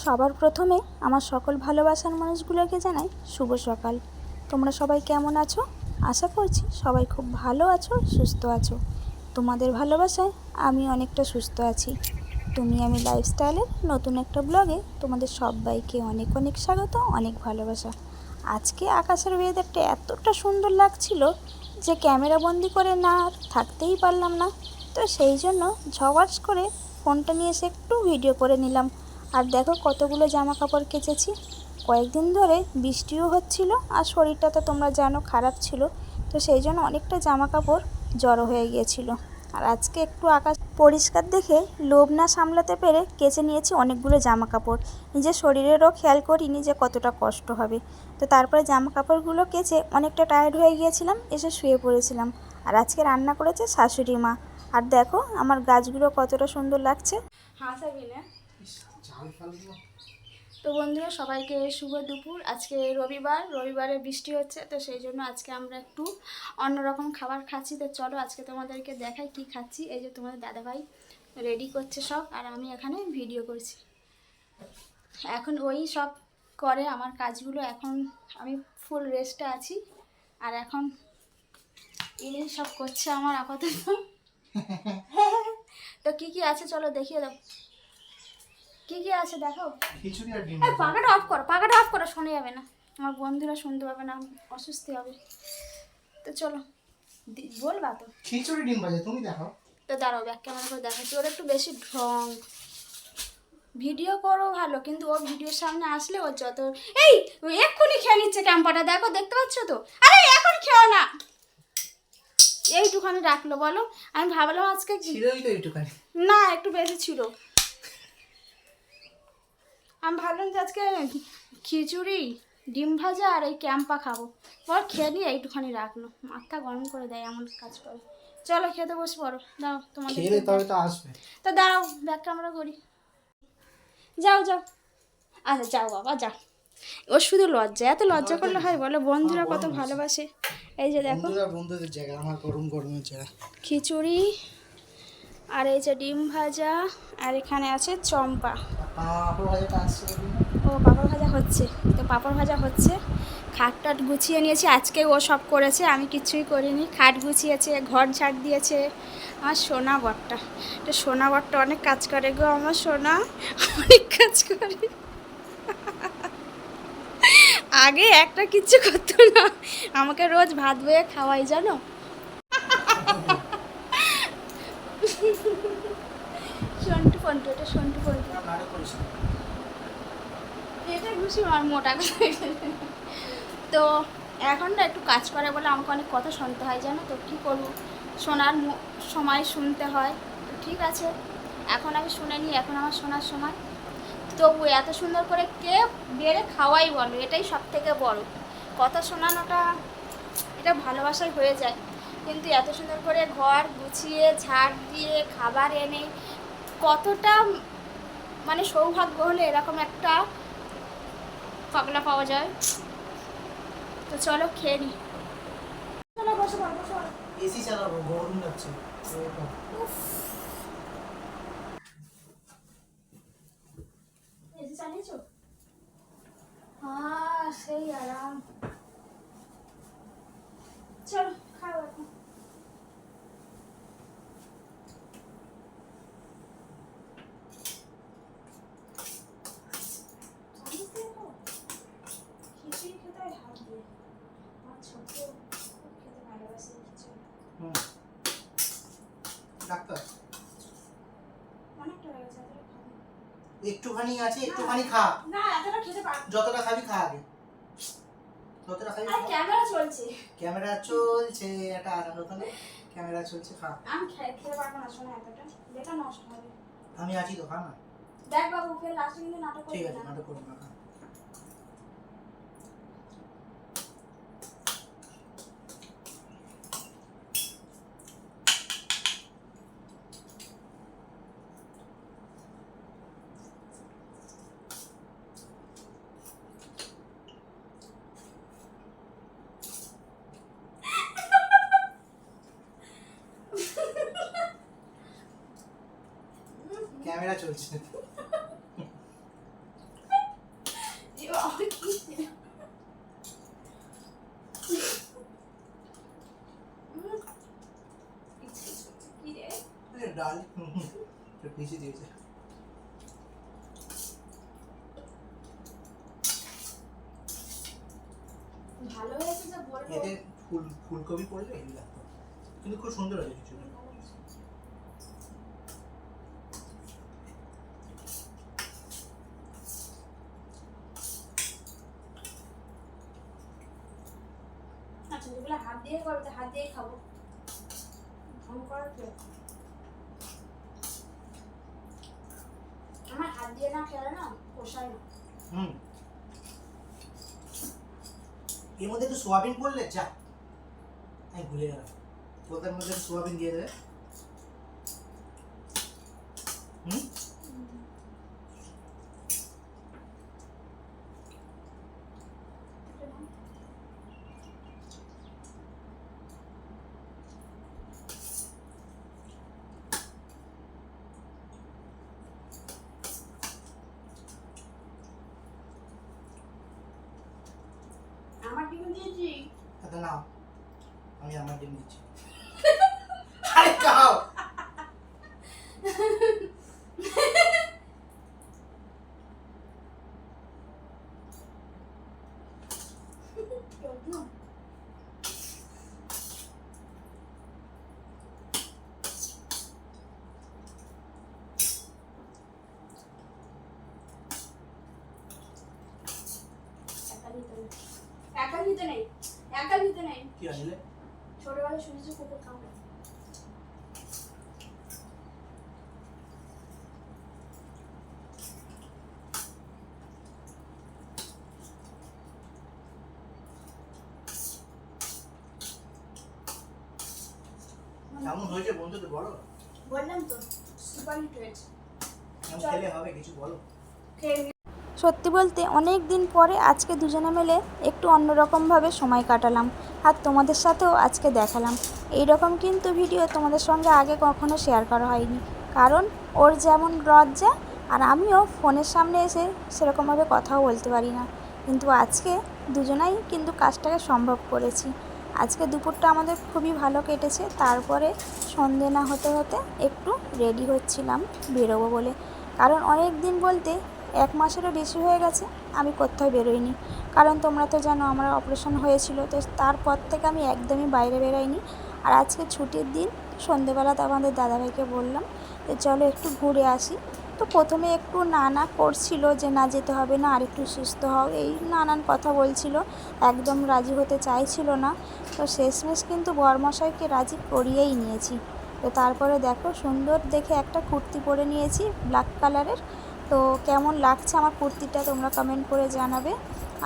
সবার প্রথমে আমার সকল ভালোবাসার মানুষগুলোকে জানাই শুভ সকাল। তোমরা সবাই কেমন আছো? আশা করছি সবাই খুব ভালো আছো, সুস্থ আছো। তোমাদের ভালোবাসায় আমি অনেকটা সুস্থ আছি। তুমি আমি লাইফস্টাইলের নতুন একটা ব্লগে তোমাদের সবাইকে অনেক অনেক স্বাগত, অনেক ভালোবাসা। আজকে আকাশের ওয়েদারটা এতটা সুন্দর লাগছিল যে ক্যামেরা বন্দি করে না আর থাকতেই পারলাম না। তো সেই জন্য ঝওয়াজ করে ফোনটা নিয়ে এসে একটু ভিডিও করে নিলাম। আর দেখো কতগুলো জামা কাপড় কেচেছি। কয়েকদিন ধরে বৃষ্টিও হচ্ছিল আর শরীরটা তো তোমরা জানো খারাপ ছিল, তো সেই জন্য অনেকটা জামা কাপড় জড়ো হয়ে গিয়েছিল। আর আজকে একটু আকাশ পরিষ্কার দেখে লোভ না সামলাতে পেরে কেচে নিয়েছি অনেকগুলো জামা কাপড়। নিজের শরীরেরও খেয়াল করিনি যে কতটা কষ্ট হবে। তো তারপরে জামা কাপড়গুলো কেচে অনেকটা টায়ার্ড হয়ে গিয়েছিলাম, এসে শুয়ে পড়েছিলাম। আর আজকে রান্না করেছে শাশুড়ি মা। আর দেখো আমার গাছগুলো কতটা সুন্দর লাগছে। হাসাবি না। তো বন্ধুরা সবাইকে শুভ দুপুর। আজকে রবিবারে বৃষ্টি হচ্ছে, তো সেই জন্য আজকে আমরা একটু অন্যরকম খাবার খাচ্ছি। তো চলো আজকে তোমাদেরকে দেখাই কি খাচ্ছি। এই যে তোমাদের দাদাভাই রেডি করছে সব, আর আমি এখানে ভিডিও করছি। এখন ওই সব করে আমার কাজগুলো, এখন আমি ফুল রেস্টে আছি। আর এখন ইনি সব করছে আমার আপাতত। তো কি কি আছে চলো দেখিয়ে দাও। কি কি আছে দেখো। পাখাটা অফ করো, শোনা যাবে না, আমার বন্ধুরা শুনতে পাবে না, অসুস্থ হবে। তো চলো বলবা তো। খিচুড়ি ডিম ভাজা তুমি দেখো। তো দাঁড়াও, ব্যাক ক্যামেরা করে দেখাচ্ছি। ওর একটু বেশি ঢং। ভিডিও করো ভালো, কিন্তু ও ভিডিওর সামনে আসলে ওর যত এই এক্ষুনি খেয়ে নিচ্ছে ক্যাম্পাটা, দেখো দেখতে পাচ্ছ তো। আরে এখন খেও না, এইটুখানি রাখলো বলো। আমি ভাবলাম আজকে ছিলই তো এইটুখানি, না একটু বেশি ছিল। আমি ভাবলাম যে আজকে খিচুড়ি ডিম ভাজা আর এই ক্যাম্পা খাবো, বল খেয়ে নিয়ে এইটুখানি রাখলো। মাথা গরম করে দেয়, এমন কাজ করে। চলো খেতে বসে পড়ো, দাও তোমাদের খেলে তবে তো আসবে। তো দাঁড়াও ব্যাক ক্যামেরা করি। যাও যাও, আচ্ছা যাও বাবা যাও। ও শুধু লজ্জা, এত লজ্জা করলে হয় বলো? বন্ধুরা কত ভালোবাসে। এই যে দেখো বন্ধুদের জায়গা, আমার গরমের জায়গা। খিচুড়ি আর এই যে ডিম ভাজা, আর এখানে আছে চম্পা। ও পাঁপড় ভাজা হচ্ছে, তো পাঁপড় ভাজা হচ্ছে। খাট টাট গুছিয়ে নিয়েছি, আজকে ও সব করেছে, আমি কিছুই করিনি। খাট গুছিয়েছে, ঘর ঝাড় দিয়েছে আমার সোনা বরটা। তো সোনা বরটা অনেক কাজ করে গো, আমার সোনা অনেক কাজ করে। আগে একটা কিচ্ছু করতো না, আমাকে রোজ ভাত বয়ে খাওয়াই জানো। সন্টু ফন্টু, এটা সন্টু ফন্টু, এটা ঘুষি আমার মোটা করে। তো এখন না একটু কাজ করে বলে আমাকে অনেক কথা শুনতে হয় জানো তো। কী করবো, শোনার সময় শুনতে হয়। তো ঠিক আছে, এখন আমি শুনে নিই, এখন আমার শোনার সময়। তবু এত সুন্দর করে কে বেড়ে খাওয়াই বলো, এটাই সব থেকে বড় কথা। শোনানোটা এটা ভালোবাসায় হয়ে যায়, কিন্তু এত সুন্দর করে ঘর গুছিয়ে ঝাড় দিয়ে খাবার এনে কতটা মানে সৌভাগ্য হলে এরকম একটা পাগলা পাওয়া যায়। তো চলো খেয়ে নিই। চলো বসো বসো বসো। এসি চালাবো, গরম লাগছে। এসি চালিয়েছো? হ্যাঁ সেই আরাম। চলো খাও এখন। খিচুড়ি খেতে হয় হাত দিয়ে, আমার ছোট খুব খেতে ভালোবাসে খিচুড়ি। ডাক্তার অনেকটা হয়ে গেছে, এতটা খাবো না। একটুখানি আছে, একটুখানি খা। না এতটা খেতে পারবো না। যতটা খাবি খা আগে, যতটা খাবি আর ক্যামেরা চলছে। ক্যামেরা চলছে, এটা আলাদা কথা না। ক্যামেরা চলছে, খা। আমি খেতে পারবো না শোনা, এতটা বেটা নষ্ট হবে। আমি আছি তো, খা না। দেখ বাবু ফের লাস্টে কিন্তু নাটক করবি না। ঠিক আছে, নাটক করবো না, খা। ক্যামেরা চলছে। বেশি দিয়েছে। ভালো হয়েছে যে বলবো। এতে ফুলকপি পড়লে হেভি লাগতো, কিন্তু খুব সুন্দর হয়েছে কিছু। আচ্ছা যেগুলো হাত দিয়ে করবে হাত দিয়ে খাবো, ফোন করার কি? আমার হাত দিয়ে না খেলে না পোষায় না। এর মধ্যে একটু সোয়াবিন পড়লে যা, আমি ভুলে গেলাম, ওটার মধ্যে সোয়াবিন দিয়ে দেবে। আমার ডিম দিয়েছি। আচ্ছা নাও, আমি আমার ডিম দিচ্ছি। আরে খাও। একা নিতে নেই। কি আনলে? ছোটবেলায় শুনেছি কুকুর কামড়ে। কেমন হয়েছে বন্ধুদের বলো। বললাম তো সুপার হিট হয়েছে। কেমন খেলে হবে কিছু বলো। সত্যি বলতে অনেক দিন পরে আজকে দুজনে মিলে একটু অন্যরকমভাবে সময় কাটালাম, আর তোমাদের সাথেও আজকে দেখালাম। এই রকম কিন্তু ভিডিও তোমাদের সঙ্গে আগে কখনো শেয়ার করা হয়নি, কারণ ওর যেমন লজ্জা, আর আমিও ফোনের সামনে এসে সেরকমভাবে কথাও বলতে পারি না। কিন্তু আজকে দুজনাই কিন্তু কাজটাকে সম্ভব করেছি। আজকে দুপুরটা আমাদের খুবই ভালো কেটেছে। তারপরে সন্ধে না হতে হতে একটু রেডি হচ্ছিলাম বেরোবো বলে, কারণ অনেক দিন বলতে 1 মাসেরও বেশি হয়ে গেছে আমি কোথাও বেরোইনি। কারণ তোমরা তো জানো আমার অপারেশন হয়েছিল, তো তারপর থেকে আমি একদমই বাইরে বেরোইনি। আর আজকে ছুটির দিন সন্ধেবেলা তো আমাদের দাদাভাইকে বললাম যে চলো একটু ঘুরে আসি। তো প্রথমে একটু না করছিল যে না যেতে হবে না, আর একটু সুস্থ হও, এই নানান কথা বলছিল, একদম রাজি হতে চাইছিল না। তো শেষমেশ কিন্তু বরমশাইকে রাজি করিয়েই নিয়েছি। তো তারপরে দেখো সুন্দর দেখে একটা কুর্তি পরে নিয়েছি ব্ল্যাক কালারের। তো কেমন লাগছে আমার কুর্তিটা তোমরা কমেন্ট করে জানাবে।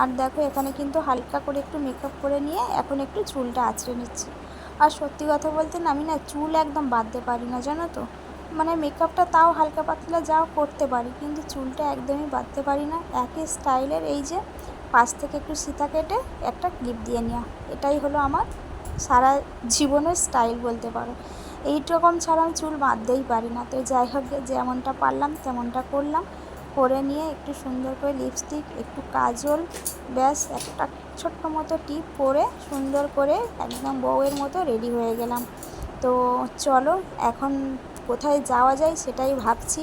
আর দেখো এখানে কিন্তু হালকা করে একটু মেকআপ করে নিয়ে এখন একটু চুলটা আঁচড়ে নিচ্ছি। আর সত্যি কথা বলতে না আমি না চুল একদম বাঁধতে পারি না, জানো তো। মানে মেকআপটা তাও হালকা পাতলা যাও করতে পারি, কিন্তু চুলটা একদমই বাঁধতে পারি না। একই স্টাইলের এই যে পাশ থেকে একটু সিতা কেটে একটা ক্লিপ দিয়ে নেওয়া, এটাই হলো আমার সারা জীবনের স্টাইল বলতে পারো। এইরকম ছাড়া আমি চুল বাঁধতেই পারি না। তো যাই হোক যেমনটা পারলাম তেমনটা করলাম, করে নিয়ে একটু সুন্দর করে লিপস্টিক, একটু কাজল, ব্যাস একটা ছোট্ট মতো টিপ পরে সুন্দর করে একদম বউয়ের মতো রেডি হয়ে গেলাম। তো চলো এখন কোথায় যাওয়া যায় সেটাই ভাবছি,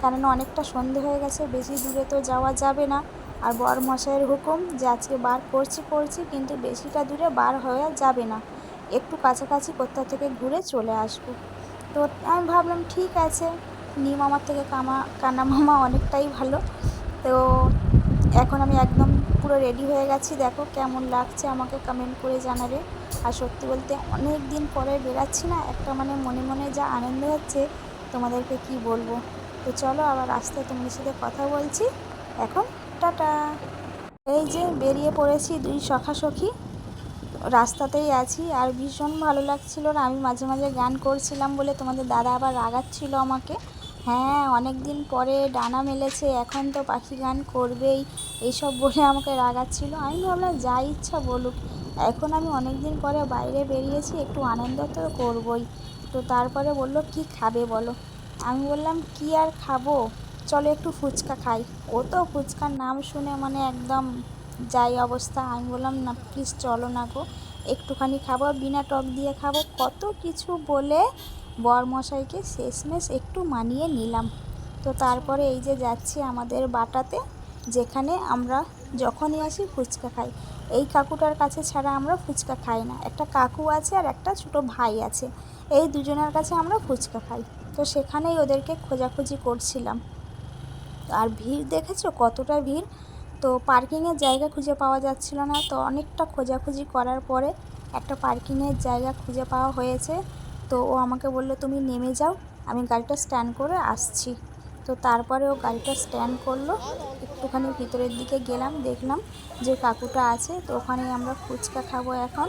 কারণ অনেকটা সন্ধে হয়ে গেছে, বেশি দূরে তো যাওয়া যাবে না। আর বরমশাইয়ের হুকুম যে আজকে বার করছি কিন্তু বেশিটা দূরে বার হয়ে যাবে না, একটু কাছাকাছি কোথাও থেকে ঘুরে চলে আসবো। তো আমি ভাবলাম ঠিক আছে, নিম আমার থেকে কানা মামা অনেকটাই ভালো। তো এখন আমি একদম পুরো রেডি হয়ে গেছি, দেখো কেমন লাগছে আমাকে কমেন্ট করে জানাবে। আর সত্যি বলতে অনেক দিন পরে বেরাচ্ছি না, একটা মানে মনে মনে যা আনন্দ হচ্ছে তোমাদেরকে কি বলবো। তো চলো আবার রাস্তায় তোমাদের সাথে কথা বলছি এখন, টাটা। এই যে বেরিয়ে পড়েছি দুই সখাসখী, রাস্তাতেই আছি। আর ভীষণ ভালো লাগছিল, আর আমি মাঝে মাঝে গান করছিলাম বলে তোমাদের দাদা আবার রাগাচ্ছিল আমাকে। হ্যাঁ অনেক দিন পরে ডানা মেলেছে, এখন তো পাখি গান করবেই, এইসব বলে আমাকে রাগাচ্ছিল। আমি ভাবলাম যা ইচ্ছা বলুক, এখন আমি অনেক দিন পরে বাইরে বেরিয়েছি, একটু আনন্দ তো করবই। তো তারপরে বলল কি খাবে বলো। আমি বললাম কি আর খাবো, চলো একটু ফুচকা খাই। ও তো ফুচকার নাম শুনে মানে একদম যাই অবস্থা। আমি বললাম না প্লিজ চলো না গো, একটুখানি খাবো, বিনা টক দিয়ে খাবো, কত কিছু বলে বরমশাইকে শেষমেশ একটু মানিয়ে নিলাম। তো তারপরে এই যে যাচ্ছি আমাদের বাটাতে, যেখানে আমরা যখনই আসি ফুচকা খাই। এই কাকুটার কাছে ছাড়া আমরা ফুচকা খাই না। একটা কাকু আছে আর একটা ছোটো ভাই আছে, এই দুজনের কাছে আমরা ফুচকা খাই। তো সেখানেই ওদেরকে খোঁজাখুঁজি করছিলাম। আর ভিড় দেখেছো কতটা ভিড়! তো পার্কিংয়ের জায়গা খুঁজে পাওয়া যাচ্ছিল না, তো অনেকটা খোঁজাখুঁজি করার পরে একটা পার্কিংয়ের জায়গা খুঁজে পাওয়া হয়েছে। তো ও আমাকে বলল তুমি নেমে যাও, আমি গাড়িটা স্ট্যান্ড করে আসছি। তো তারপরে ও গাড়িটা স্ট্যান্ড করলো। একটুখানি ভিতরের দিকে গেলাম, দেখলাম যে কাকুটা আছে। তো ওখানেই আমরা ফুচকা খাবো এখন।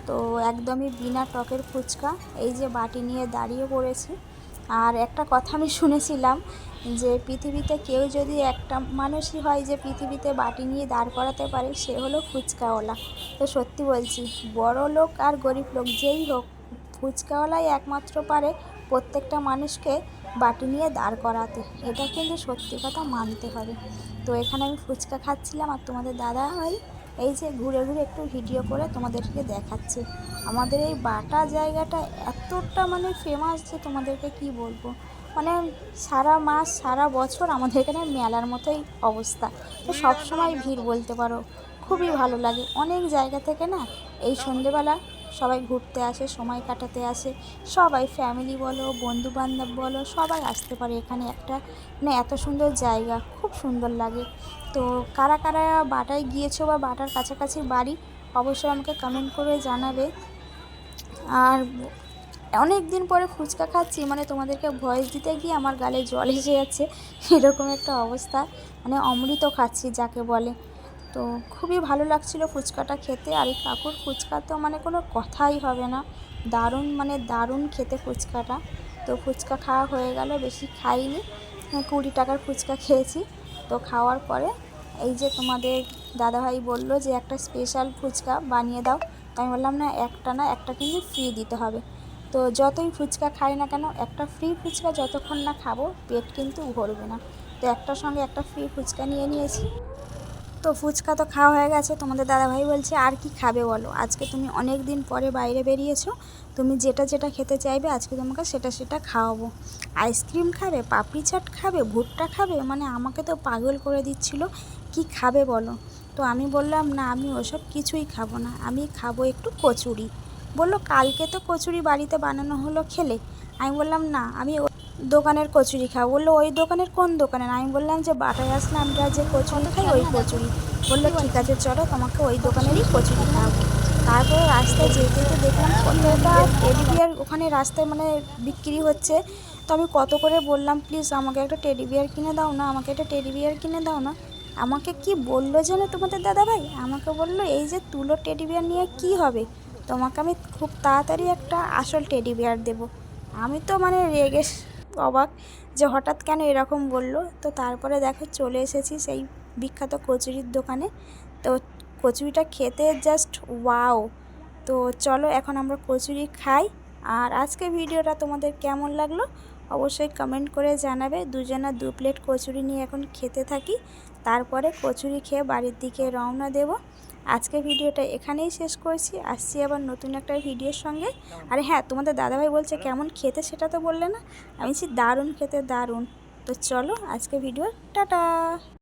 তো একদমই বিনা টকের ফুচকা। এই যে বাটি নিয়ে দাঁড়িয়ে পড়েছি। আর একটা কথা আমি শুনেছিলাম যে পৃথিবীতে কেউ যদি একটা মানুষই হয় যে পৃথিবীতে বাটি নিয়ে দাঁড় করাতে পারে, সে হলো ফুচকাওয়ালা। তো সত্যি বলছি, বড় লোক আর গরিব লোক যেই হোক, ফুচকাওয়ালাই একমাত্র পারে প্রত্যেকটা মানুষকে বাটি নিয়ে দাঁড় করাতে। এটা কিন্তু সত্যি কথা মানতে হবে। তো এখানে আমি ফুচকা খাচ্ছিলাম আর তোমাদের দাদা ভাই এই যে ঘুরে ঘুরে একটু ভিডিও করে তোমাদেরকে দেখাচ্ছে। আমাদের এই বাটা জায়গাটা এতটা মানে ফেমাস যে তোমাদেরকে কি বলবো। মানে সারা মাস সারা বছর আমাদের এখানে মেলার মতোই অবস্থা। তো সবসময় ভিড় বলতে পারো, খুবই ভালো লাগে। অনেক জায়গা থেকে না এই সন্ধেবেলা সবাই ঘুরতে আসে, সময় কাটাতে আসে। সবাই ফ্যামিলি বলো, বন্ধুবান্ধব বলো, সবাই আসতে পারে এখানে। একটা মানে এত সুন্দর জায়গা, খুব সুন্দর লাগে। তো কারা কারা বাটায় গিয়েছো বা বাটার কাছাকাছি বাড়ি, অবশ্যই আমাকে কমেন্ট করে জানাবে। আর অনেক দিন পরে ফুচকা খাচ্ছি, মানে তোমাদেরকে ভয়েস দিতে গিয়ে আমার গালে জল এসে যাচ্ছে, এরকম একটা অবস্থা। মানে অমৃত খাচ্ছি যাকে বলে। তো খুবই ভালো লাগছিল ফুচকাটা খেতে। আর এই কাকুর ফুচকা তো মানে কোনো কথাই হবে না, দারুণ মানে দারুণ খেতে ফুচকাটা। তো ফুচকা খাওয়া হয়ে গেল, বেশি খাইনি, 20 টাকার ফুচকা খেয়েছি। তো খাওয়ার পরে এই যে তোমাদের দাদাভাই বলল যে একটা স্পেশাল ফুচকা বানিয়ে দাও। তো আমি বললাম না, একটা না, একটা কিন্তু ফ্রি দিতে হবে। তো যতই ফুচকা খাই না কেন, একটা ফ্রি ফুচকা যতক্ষণ না খাবো পেট কিন্তু ভরবে না। তো একটার সঙ্গে একটা ফ্রি ফুচকা নিয়ে নিয়েছি। তো ফুচকা তো খাওয়া হয়ে গেছে। তোমাদের দাদাভাই বলছে আর কি খাবে বলো, আজকে তুমি অনেক দিন পরে বাইরে বেরিয়েছো, তুমি যেটা যেটা খেতে চাইবে আজকে তোমাকে সেটা সেটা খাওয়াবো। আইসক্রিম খাবে, পাপড়ি চাট খাবে, ভুট্টা খাবে, মানে আমাকে তো পাগল করে দিচ্ছিল কি খাবে বলো। তো আমি বললাম না, আমি ওসব কিছুই খাবো না, আমি খাবো একটু কচুরি। বললো কালকে তো কচুরি বাড়িতে বানানো হলো, খেলে? আমি বললাম না, আমি দোকানের কচুরি খাবো। বললো ওই দোকানের কোন দোকানের? আমি বললাম যে বাটায় আসলে আমরা যে কচুরি খাই ওই কচুরি। বললো ঠিক আছে চলো, তোমাকে ওই দোকানেরই কচুরি খাওয়াবো। তারপরে রাস্তায় যেতে যেতে দেখলাম কতটা টেডি বিয়ার ওখানে রাস্তায় মানে বিক্রি হচ্ছে। তো আমি কত করে বললাম প্লিজ আমাকে একটা টেডি বিয়ার কিনে দাও না, আমাকে একটা টেডি বিয়ার কিনে দাও না। আমাকে কি বললো যেন তোমাদের দাদাভাই, আমাকে বললো এই যে তুলো টেডি বিয়ার নিয়ে কি হবে, তোমাকে আমি খুব তাড়াতাড়ি একটা আসল টেডি বিয়ার দেবো। আমি তো মানে রেগে অবাক যে হঠাৎ কেন এরকম বললো। তো তারপরে দেখো চলে এসেছি সেই বিখ্যাত কচুরির দোকানে। তো কচুরিটা খেতে জাস্ট ওয়াও। তো চলো এখন আমরা কচুরি খাই। আর আজকে ভিডিওটা তোমাদের কেমন লাগলো অবশ্যই কমেন্ট করে জানাবে। দুজনা 2 প্লেট কচুরি নিয়ে এখন খেতে থাকি, তারপরে কচুরি খেয়ে বাড়ির দিকে রওনা দেব। আজকে ভিডিওটা এখানেই শেষ করছি, আসছি আবার নতুন একটা ভিডিওর সঙ্গে। আর হ্যাঁ, তোমাদের দাদাভাই বলছে কেমন খেতে সেটা তো বললে না। আমি বলছি দারুণ খেতে, দারুণ। তো চলো আজকে ভিডিও টাটা।